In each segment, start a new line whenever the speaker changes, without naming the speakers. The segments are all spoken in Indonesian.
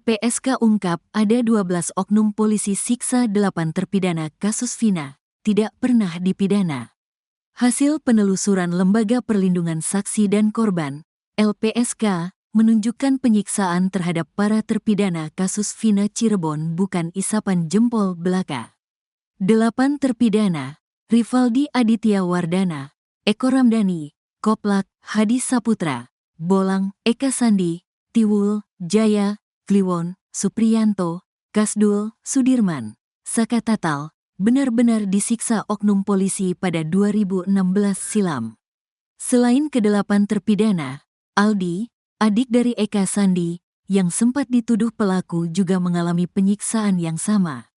LPSK ungkap ada 12 oknum polisi siksa 8 terpidana kasus Vina, tidak pernah dipidana. Hasil penelusuran Lembaga Perlindungan Saksi dan Korban, LPSK, menunjukkan penyiksaan terhadap para terpidana kasus Vina Cirebon bukan isapan jempol belaka. 8 terpidana, Rivaldi Aditya Wardana, Eko Ramdhani, Koplak, Hadi Saputra, Bolang, Eka Sandi, Tiwul, Jaya, Kliwon, Supriyanto, Kasdul, Sudirman, Saka Tatal, benar-benar disiksa oknum polisi pada 2016 silam. Selain ke-8 terpidana, Aldi, adik dari Eka Sandi, yang sempat dituduh pelaku juga mengalami penyiksaan yang sama.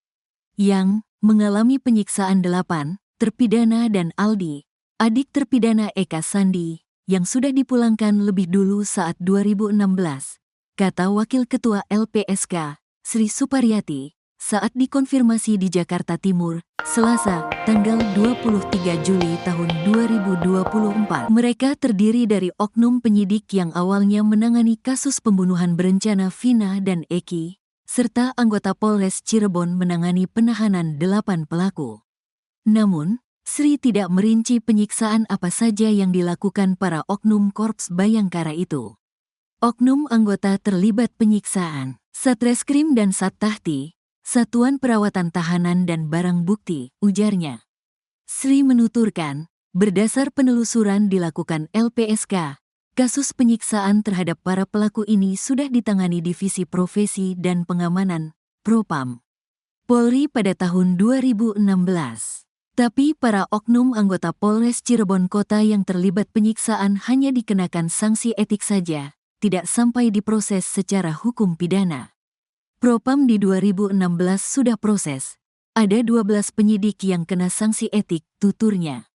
Yang mengalami penyiksaan 8 terpidana dan Aldi, adik terpidana Eka Sandi, yang sudah dipulangkan lebih dulu saat 2016. Kata Wakil Ketua LPSK, Sri Suparyati, saat dikonfirmasi di Jakarta Timur, Selasa, tanggal 23 Juli tahun 2024. Mereka terdiri dari oknum penyidik yang awalnya menangani kasus pembunuhan berencana Vina dan Eki, serta anggota Polres Cirebon menangani penahanan 8 pelaku. Namun, Sri tidak merinci penyiksaan apa saja yang dilakukan para oknum Korps Bayangkara itu. Oknum anggota terlibat penyiksaan, Satreskrim dan Sattahti, Satuan Perawatan Tahanan dan Barang Bukti, ujarnya. Sri menuturkan, berdasar penelusuran dilakukan LPSK, kasus penyiksaan terhadap para pelaku ini sudah ditangani Divisi Profesi dan Pengamanan, Propam, Polri pada tahun 2016. Tapi para oknum anggota Polres Cirebon Kota yang terlibat penyiksaan hanya dikenakan sanksi etik saja, tidak sampai diproses secara hukum pidana. Propam di 2016 sudah proses. Ada 12 penyidik yang kena sanksi etik, tuturnya.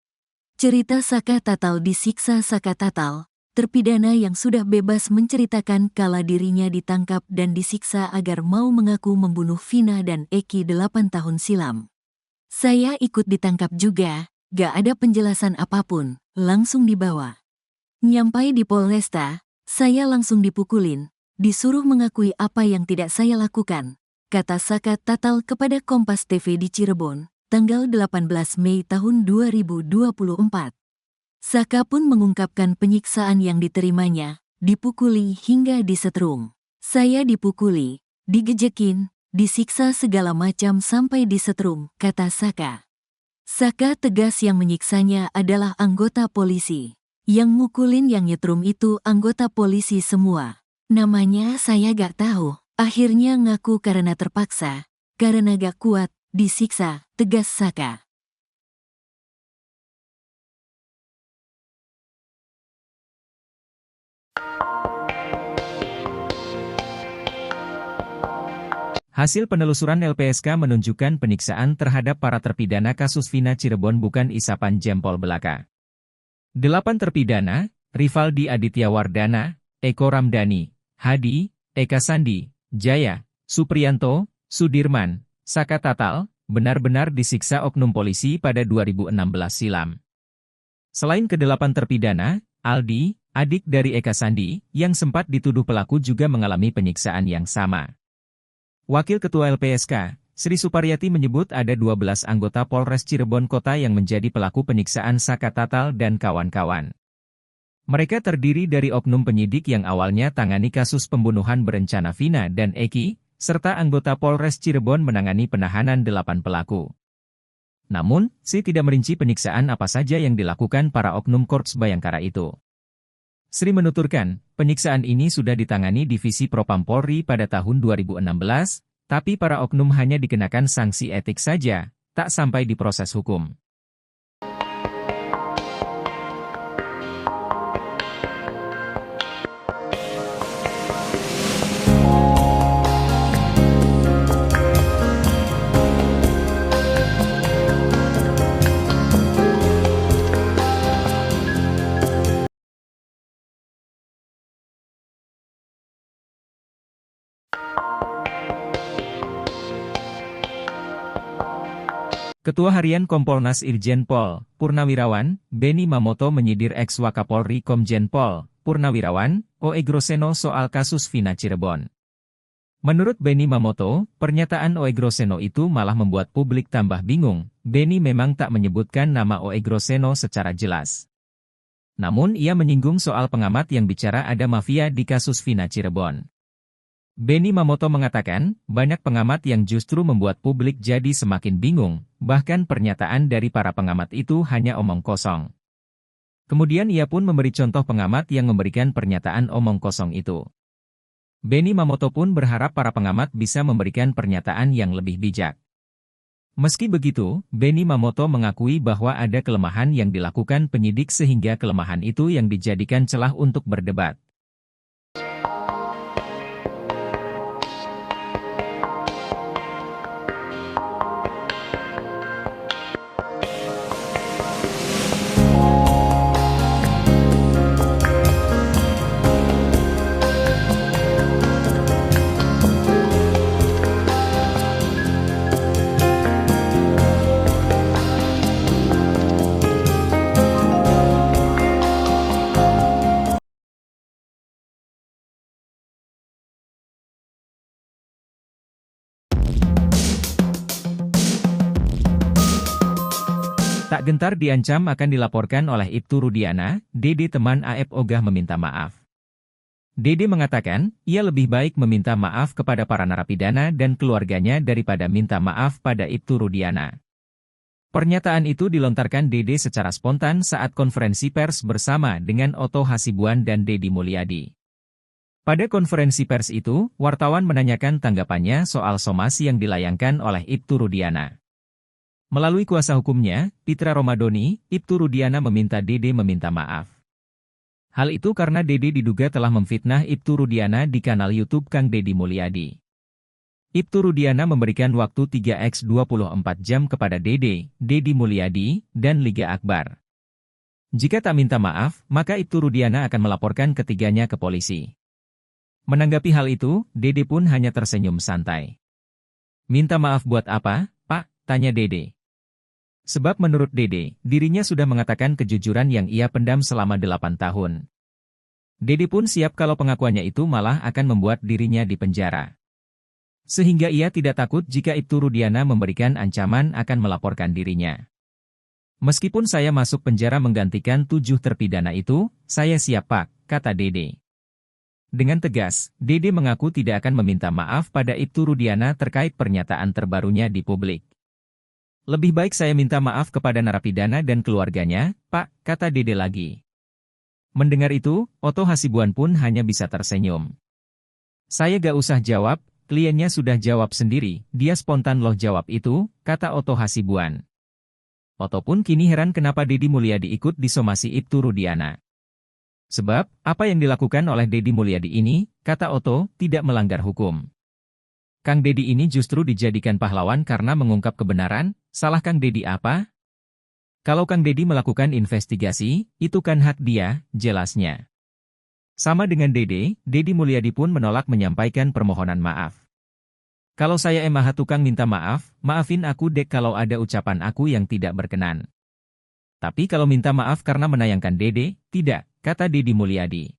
Cerita Saka Tatal disiksa. Saka Tatal, terpidana yang sudah bebas, menceritakan kala dirinya ditangkap dan disiksa agar mau mengaku membunuh Vina dan Eki 8 tahun silam. Saya ikut ditangkap juga, gak ada penjelasan apapun, langsung dibawa. Nyampai di Polresta, saya langsung dipukulin, disuruh mengakui apa yang tidak saya lakukan, kata Saka Tatal kepada Kompas TV di Cirebon, tanggal 18 Mei tahun 2024. Saka pun mengungkapkan penyiksaan yang diterimanya, dipukuli hingga disetrum. Saya dipukuli, digejekin, disiksa segala macam sampai disetrum, kata Saka. Saka tegas yang menyiksanya adalah anggota polisi. Yang mukulin, yang nyetrum itu anggota polisi semua. Namanya saya gak tahu. Akhirnya ngaku karena terpaksa, karena gak kuat, disiksa, tegas Saka.
Hasil penelusuran LPSK menunjukkan penyiksaan terhadap para terpidana kasus Vina Cirebon bukan isapan jempol belaka. 8 terpidana, Rivaldi Aditya Wardana, Eko Ramdhani, Hadi, Eka Sandi, Jaya, Supriyanto, Sudirman, Saka Tatal, benar-benar disiksa oknum polisi pada 2016 silam. Selain ke-8 terpidana, Aldi, adik dari Eka Sandi, yang sempat dituduh pelaku juga mengalami penyiksaan yang sama. Wakil Ketua LPSK, Sri Suparyati menyebut ada 12 anggota Polres Cirebon Kota yang menjadi pelaku penyiksaan Saka Tatal dan kawan-kawan. Mereka terdiri dari oknum penyidik yang awalnya tangani kasus pembunuhan berencana Vina dan Eki, serta anggota Polres Cirebon menangani penahanan 8 pelaku. Namun, Sri tidak merinci penyiksaan apa saja yang dilakukan para oknum Korps Bayangkara itu. Sri menuturkan, penyiksaan ini sudah ditangani Divisi Propam Polri pada tahun 2016, tapi para oknum hanya dikenakan sanksi etik saja, tak sampai diproses hukum. Ketua Harian Kompolnas Irjen Pol Purnawirawan, Beni Mamoto menyindir ex-Wakapolri Komjen Pol Purnawirawan, O.E. Groseno soal kasus Vina Cirebon. Menurut Benny Mamoto, pernyataan Oegroseno itu malah membuat publik tambah bingung. Benny memang tak menyebutkan nama Oegroseno secara jelas. Namun ia menyinggung soal pengamat yang bicara ada mafia di kasus Vina Cirebon. Benny Mamoto mengatakan, banyak pengamat yang justru membuat publik jadi semakin bingung, bahkan pernyataan dari para pengamat itu hanya omong kosong. Kemudian ia pun memberi contoh pengamat yang memberikan pernyataan omong kosong itu. Benny Mamoto pun berharap para pengamat bisa memberikan pernyataan yang lebih bijak. Meski begitu, Benny Mamoto mengakui bahwa ada kelemahan yang dilakukan penyidik sehingga kelemahan itu yang dijadikan celah untuk berdebat. Tak gentar diancam akan dilaporkan oleh Ibtu Rudiana, Dede teman AF ogah meminta maaf. Dede mengatakan, ia lebih baik meminta maaf kepada para narapidana dan keluarganya daripada minta maaf pada Ibtu Rudiana. Pernyataan itu dilontarkan Dede secara spontan saat konferensi pers bersama dengan Otto Hasibuan dan Deddy Mulyadi. Pada konferensi pers itu, wartawan menanyakan tanggapannya soal somasi yang dilayangkan oleh Ibtu Rudiana. Melalui kuasa hukumnya, Pitra Romadoni, Ibtu Rudiana meminta Dede meminta maaf. Hal itu karena Dede diduga telah memfitnah Ibtu Rudiana di kanal YouTube Kang Deddy Mulyadi. Ibtu Rudiana memberikan waktu 3x24 jam kepada Dede, Deddy Mulyadi, dan Liga Akbar. Jika tak minta maaf, maka Ibtu Rudiana akan melaporkan ketiganya ke polisi. Menanggapi hal itu, Dede pun hanya tersenyum santai. Minta maaf buat apa, Pak? Tanya Dede. Sebab menurut Dede, dirinya sudah mengatakan kejujuran yang ia pendam selama 8 tahun. Dede pun siap kalau pengakuannya itu malah akan membuat dirinya dipenjara. Sehingga ia tidak takut jika Ibtu Rudiana memberikan ancaman akan melaporkan dirinya. Meskipun saya masuk penjara menggantikan 7 terpidana itu, saya siap Pak, kata Dede. Dengan tegas, Dede mengaku tidak akan meminta maaf pada Ibtu Rudiana terkait pernyataan terbarunya di publik. Lebih baik saya minta maaf kepada narapidana dan keluarganya, Pak, kata Dede lagi. Mendengar itu, Otto Hasibuan pun hanya bisa tersenyum. Saya gak usah jawab, kliennya sudah jawab sendiri, dia spontan loh jawab itu, kata Otto Hasibuan. Otto pun kini heran kenapa Deddy Mulyadi ikut disomasi Ibtu Rudiana. Sebab, apa yang dilakukan oleh Deddy Mulyadi ini, kata Otto, tidak melanggar hukum. Kang Deddy ini justru dijadikan pahlawan karena mengungkap kebenaran, salah Kang Deddy apa? Kalau Kang Deddy melakukan investigasi, itu kan hak dia, jelasnya. Sama dengan Deddy Mulyadi pun menolak menyampaikan permohonan maaf. Kalau saya emang tukang minta maaf, maafin aku dek kalau ada ucapan aku yang tidak berkenan. Tapi kalau minta maaf karena menayangkan Deddy, tidak, kata Deddy Mulyadi.